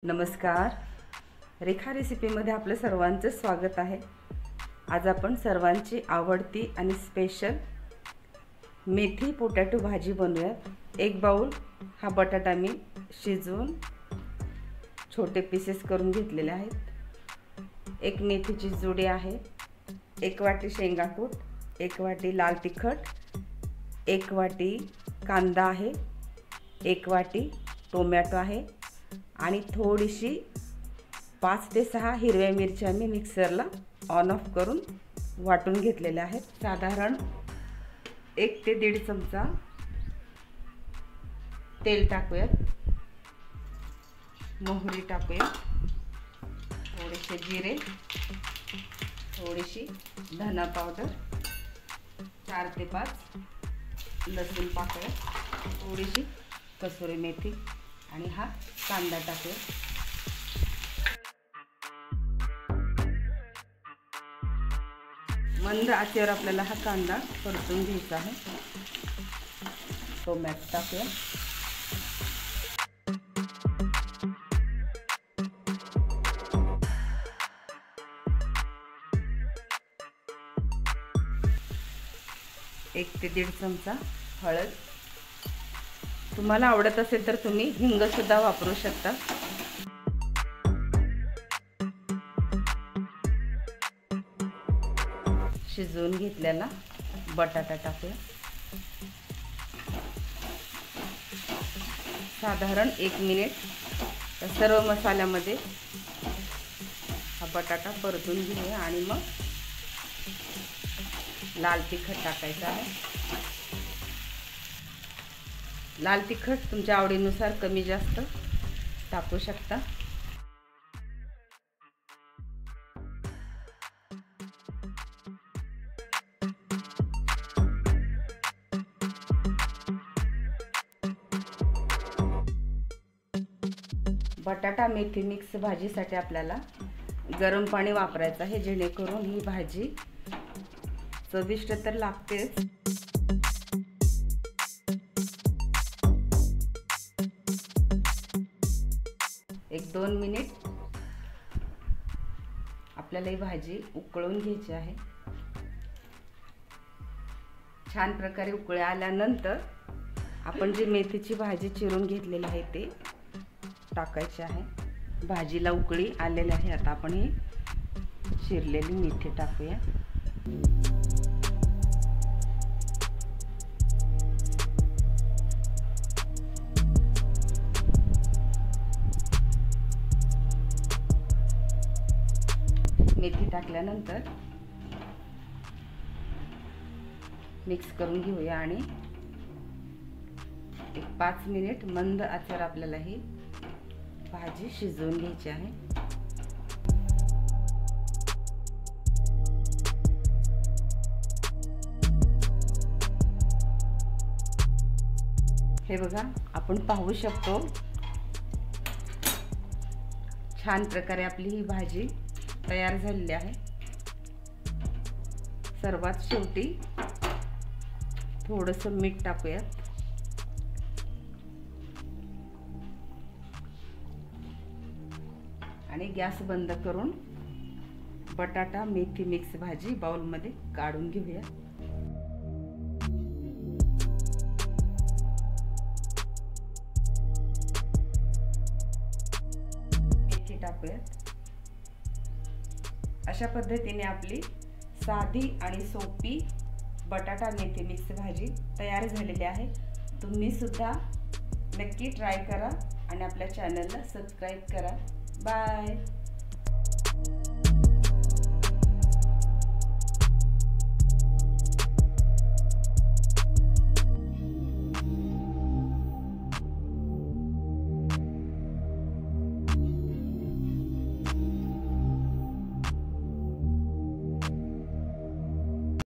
नमस्कार, रेखा रेसिपीमध्ये आपलं सर्वांचं स्वागत आहे। आज आपण सर्वांची आवडती आणि स्पेशल मेथी पोटॅटो भाजी बनवूयात। एक बाउल हा बटाटा मी शिजवून छोटे पीसेस करून घेतलेले आहेत। एक मेथीची जुडी आहे, एक वाटी शेंगाकूट, एक वाटी लाल तिखट, एक वाटी कांदा आहे, एक वाटी टोमॅटो आहे आणि थोडीशी 5 ते 6 हिरव्या मिरच्या मी मिक्सरला ऑन ऑफ करून वाटून घेतलेल्या आहेत। साधारण 1 ते 1.5 चमचा तेल टाकूयात, मोहरी टाकूयात, थोडेसे जिरे, थोडीशी धना पावडर, 4 ते 5 लसूण टाकूयात, थोडीशी कसुरी मेथी आणि हा कांदा टाकूया। मंद आचेवर आपल्याला हा कांदा परतून घ्यायचा आहे। टोमॅटो टाकूया, एक ते 1.5 चमचा हळद, तुम्हाला आवडत असेल तर तुम्ही हिंग सुद्धा वापरू शकता। शिजवून घेतलेला बटाटा टाकूया, साधारण 1 मिनिट सर्व मसाल्यामध्ये हा बटाटा परतून घेऊया आणि मग लाल तिखट टाकायचं आहे। लाल तिखट तुमच्या आवडीनुसार कमी जास्त टाकू शकता। बटाटा मेथी मिक्स भाजीसाठी आपल्याला गरम पाणी वापरायचं आहे, जेणेकरून ही भाजी चविष्ट तर लागतेच, एक 2 मिनिट आपल्याला ही भाजी उकळून घ्यायची आहे। छान प्रकारे उकळी आल्यानंतर आपण जी मेथीची भाजी चिरून घेतलेली आहे ते टाकायचे आहे। भाजीला उकळी आलेली आहे, आता आपण ही चिरलेली मेथी टाकूया। मेथी टाकल्यानंतर मिक्स करून घेऊया आणि एक 5 मिनिट मंद आचेवर आपल्याला ही भाजी शिजवून घ्यायची आहे। हे बघा, आपण पाहू शकतो छान प्रकारे आपली ही भाजी तयार झालेली आहे। सर्वात शेवटी थोडंसं मीठ टाकूयात आणि गॅस बंद करून बटाटा मेथी मिक्स भाजी बाउलमध्ये काढून घेऊया। मेथी टाकूयात। अशा पद्धतीने आपली साधी आणि सोपी बटाटा मेथी मिक्स भाजी तयार झालेली आहे। तुम्ही सुद्धा नक्की ट्राय करा आणि आपल्या चॅनलला सबस्क्राइब करा। बाय।